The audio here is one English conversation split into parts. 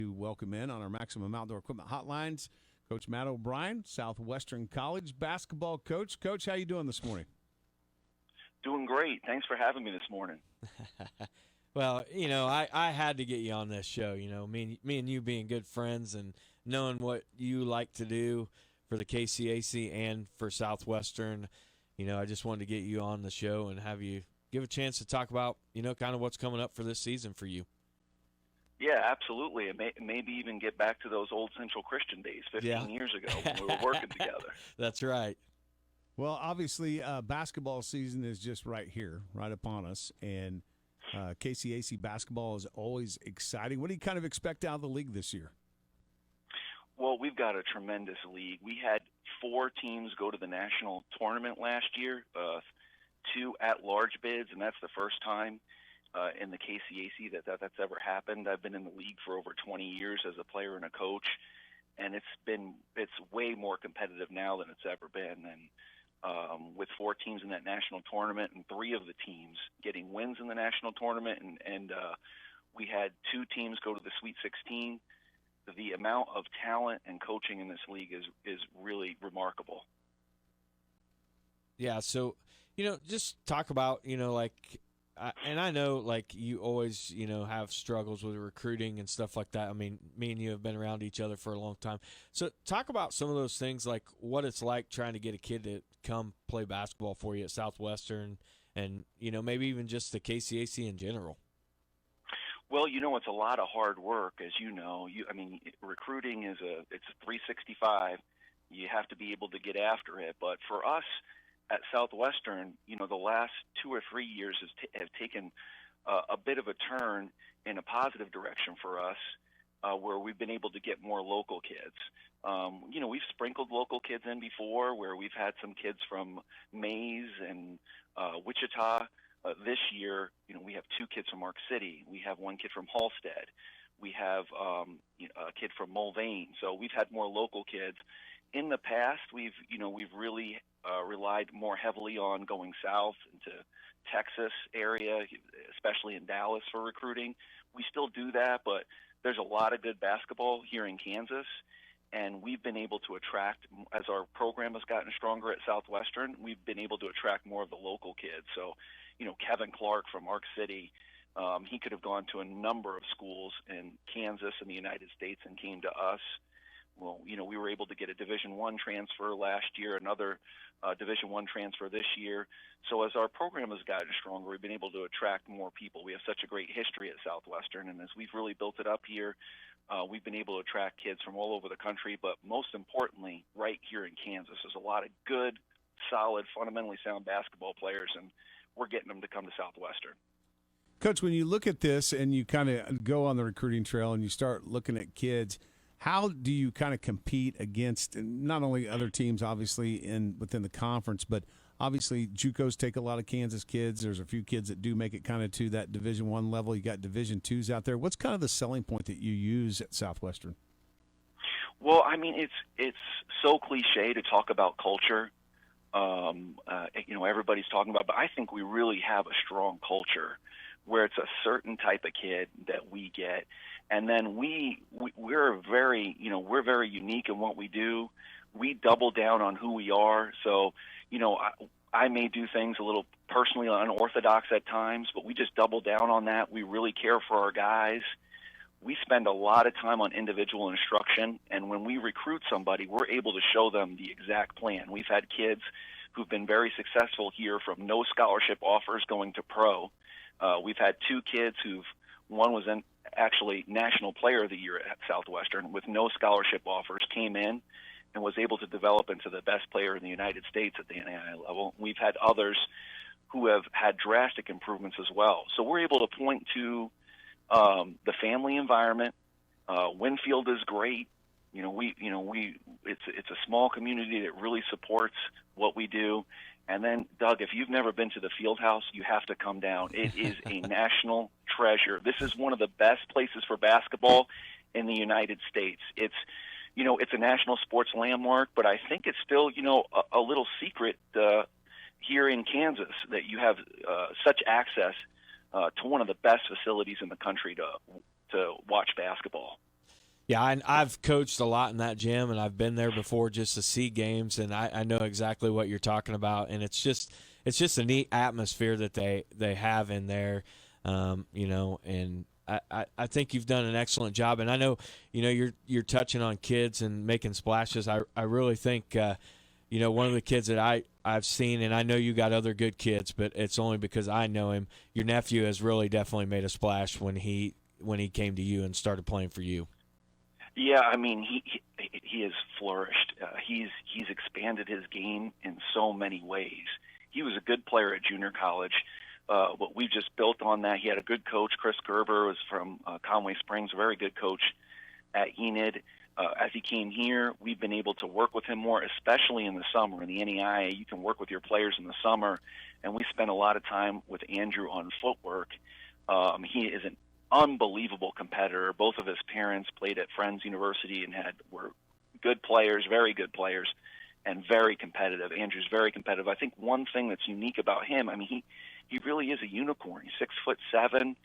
To welcome in on our Maximum Outdoor Equipment hotlines, Coach Matt O'Brien, Southwestern College basketball coach. Coach, how you doing this morning? Doing great. Thanks for having me this morning. Well, I had to get you on this show. Me and you being good friends and knowing what you like to do for the KCAC and for Southwestern. I just wanted to get you on the show and have you give a chance to talk about, kind of what's coming up for this season for you. Yeah, absolutely. And maybe even get back to those old Central Christian days 15 years ago when we were working together. That's right. Well, obviously, basketball season is just right here, right upon us, and KCAC basketball is always exciting. What do you kind of expect out of the league this year? Well, we've got a tremendous league. We had 4 teams go to the national tournament last year, 2 at-large bids, and that's the first time in the KCAC that's ever happened. I've been in the league for over 20 years as a player and a coach, and it's way more competitive now than it's ever been. And with 4 teams in that national tournament and 3 of the teams getting wins in the national tournament, and we had 2 teams go to the Sweet 16. The amount of talent and coaching in this league is really remarkable. Yeah, so just talk about and I know, like, you always, have struggles with recruiting and stuff like that. I mean, me and you have been around each other for a long time. So talk about some of those things, like what it's like trying to get a kid to come play basketball for you at Southwestern and, maybe even just the KCAC in general. Well, it's a lot of hard work, as you know. Recruiting it's 365. You have to be able to get after it. But for us, at Southwestern, the last 2 or 3 years have taken a bit of a turn in a positive direction for us, where we've been able to get more local kids. We've sprinkled local kids in before, where we've had some kids from Mays and Wichita. This year, we have 2 kids from Mark City. We have 1 kid from Halstead. We have a kid from Mulvane. So we've had more local kids. In the past, we've really relied more heavily on going south into Texas area, especially in Dallas for recruiting. We still do that, but there's a lot of good basketball here in Kansas, and we've been able to attract, as our program has gotten stronger at Southwestern, we've been able to attract more of the local kids. So, Kevin Clark from Ark City, he could have gone to a number of schools in Kansas and the United States and came to us. Well, we were able to get a Division I transfer last year, another Division I transfer this year. So as our program has gotten stronger, we've been able to attract more people. We have such a great history at Southwestern, and as we've really built it up here, we've been able to attract kids from all over the country, but most importantly, right here in Kansas. There's a lot of good, solid, fundamentally sound basketball players, and we're getting them to come to Southwestern. Coach, when you look at this and you kind of go on the recruiting trail and you start looking at kids, how do you kind of compete against not only other teams, obviously, within the conference, but obviously JUCOs take a lot of Kansas kids. There's a few kids that do make it kind of to that Division I level. You got Division IIs out there. What's kind of the selling point that you use at Southwestern? Well, it's so cliche to talk about culture. Everybody's talking about, but I think we really have a strong culture where it's a certain type of kid that we get. And then we're very unique in what we do. We double down on who we are. So, I may do things a little personally unorthodox at times, but we just double down on that. We really care for our guys. We spend a lot of time on individual instruction, and when we recruit somebody, we're able to show them the exact plan. We've had kids who've been very successful here from no scholarship offers going to pro. We've had 2 kids one was actually National Player of the Year at Southwestern with no scholarship offers, came in and was able to develop into the best player in the United States at the NAIA level. We've had others who have had drastic improvements as well. So we're able to point to the family environment. Winfield is great. It's a small community that really supports what we do. And then, Doug, if you've never been to the Fieldhouse, you have to come down. It is a national treasure. This is one of the best places for basketball in the United States. It's a national sports landmark, but I think it's still, a little secret here in Kansas that you have such access to one of the best facilities in the country to watch basketball. Yeah, I've coached a lot in that gym, and I've been there before just to see games, and I know exactly what you're talking about. And it's just a neat atmosphere that they have in there, And I think you've done an excellent job. And I know you're touching on kids and making splashes. I really think one of the kids that I've seen, and I know you got other good kids, but it's only because I know him. Your nephew has really definitely made a splash when he came to you and started playing for you. Yeah, I mean, he has flourished. He's expanded his game in so many ways. He was a good player at junior college. What we've just built on that. He had a good coach. Chris Gerber was from Conway Springs, a very good coach at Enid. As he came here, we've been able to work with him more, especially in the summer. In the NEIA, you can work with your players in the summer, and we spend a lot of time with Andrew on footwork. He is an unbelievable competitor. Both of his parents played at Friends University and were good players, very good players, and very competitive. Andrew's very competitive. I think one thing that's unique about him, I mean, he really is a unicorn. He's 6'7",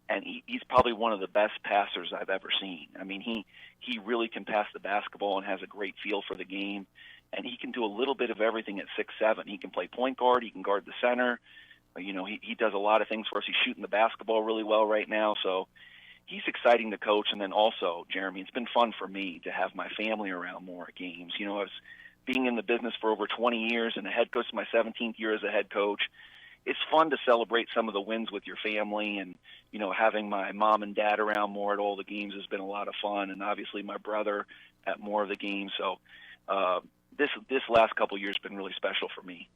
and he's probably one of the best passers I've ever seen. I mean, he really can pass the basketball and has a great feel for the game, and he can do a little bit of everything at 6'7". He can play point guard. He can guard the center. He does a lot of things for us. He's shooting the basketball really well right now, so he's exciting to coach. And then also, Jeremy, it's been fun for me to have my family around more at games. I was being in the business for over 20 years and a head coach, my 17th year as a head coach. It's fun to celebrate some of the wins with your family, and having my mom and dad around more at all the games has been a lot of fun, and obviously my brother at more of the games. So this last couple of years has been really special for me.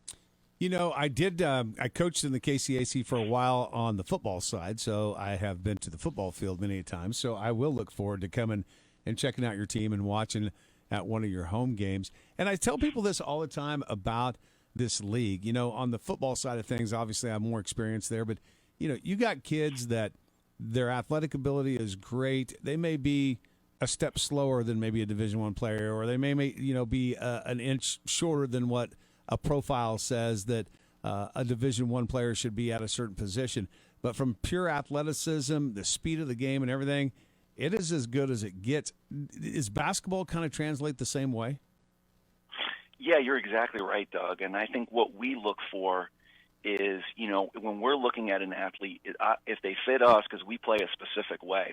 I coached in the KCAC for a while on the football side, so I have been to the football field many times. So I will look forward to coming and checking out your team and watching at one of your home games. And I tell people this all the time about this league. On the football side of things, obviously I have more experience there, but you got kids that their athletic ability is great. They may be a step slower than maybe a Division I player, or they may be an inch shorter than what a profile says that a Division I player should be at a certain position. But from pure athleticism, the speed of the game and everything, it is as good as it gets. Is basketball kind of translate the same way? Yeah, you're exactly right, Doug. And I think what we look for is, when we're looking at an athlete, if they fit us, because we play a specific way,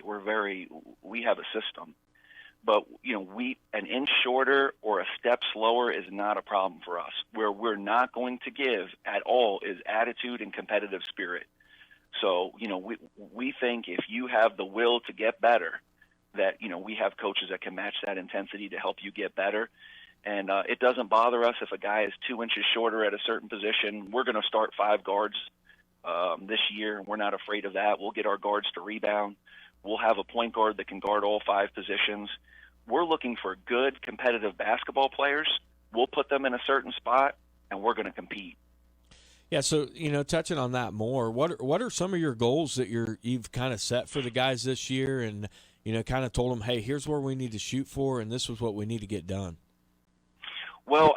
we have a system. But, an inch shorter or a step slower is not a problem for us. Where we're not going to give at all is attitude and competitive spirit. So, we think if you have the will to get better, that, we have coaches that can match that intensity to help you get better. And it doesn't bother us if a guy is 2 inches shorter at a certain position. We're going to start 5 guards this year. We're not afraid of that. We'll get our guards to rebound. We'll have a point guard that can guard all 5 positions. We're looking for good competitive basketball players. We'll put them in a certain spot, and we're going to compete. Yeah, so touching on that more, what are some of your goals that you've kind of set for the guys this year, and kind of told them, hey, here's where we need to shoot for, and this is what we need to get done? Well,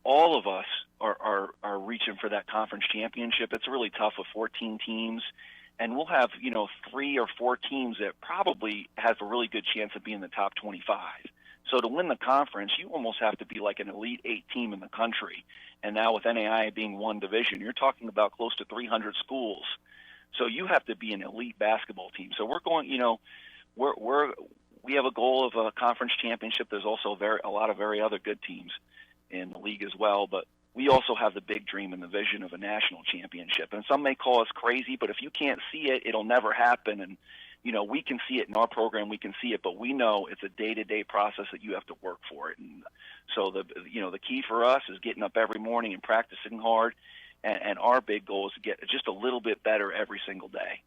all of us are reaching for that conference championship. It's really tough with 14 teams. And we'll have, 3 or 4 teams that probably have a really good chance of being in the top 25. So to win the conference, you almost have to be like an Elite 8 team in the country. And now with NAIA being one division, you're talking about close to 300 schools. So you have to be an elite basketball team. So we're going, we have a goal of a conference championship. There's also a lot of very other good teams in the league as well. But we also have the big dream and the vision of a national championship. And some may call us crazy, but if you can't see it, it'll never happen. And, we can see it in our program, we can see it, but we know it's a day-to-day process that you have to work for it. And so the key for us is getting up every morning and practicing hard. And our big goal is to get just a little bit better every single day.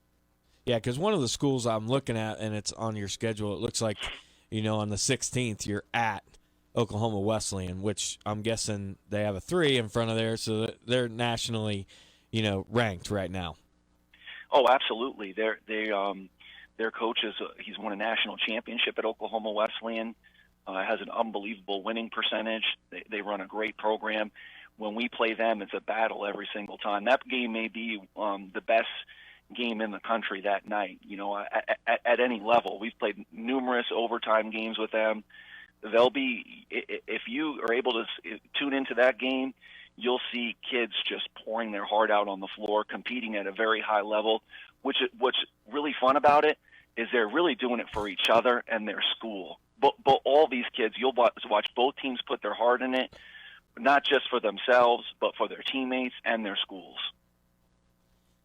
Yeah, because one of the schools I'm looking at, and it's on your schedule, it looks like, on the 16th, you're at Oklahoma Wesleyan, which I'm guessing they have a 3 in front of there, so they're nationally, ranked right now. Oh, absolutely. Their coach he's won a national championship at Oklahoma Wesleyan. Has an unbelievable winning percentage. They run a great program. When we play them, it's a battle every single time. That game may be the best game in the country that night. At any level, we've played numerous overtime games with them. They'll be, if you are able to tune into that game, you'll see kids just pouring their heart out on the floor, competing at a very high level. What's really fun about it is they're really doing it for each other and their school. But all these kids, you'll watch both teams put their heart in it, not just for themselves, but for their teammates and their schools.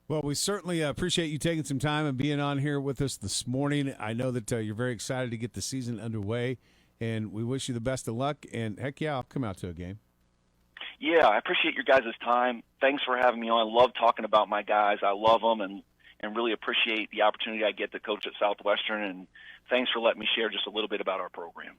Well, we certainly appreciate you taking some time and being on here with us this morning. I know that you're very excited to get the season underway, and we wish you the best of luck. And, heck yeah, I'll come out to a game. Yeah, I appreciate your guys' time. Thanks for having me on. I love talking about my guys. I love them and really appreciate the opportunity I get to coach at Southwestern. And thanks for letting me share just a little bit about our program.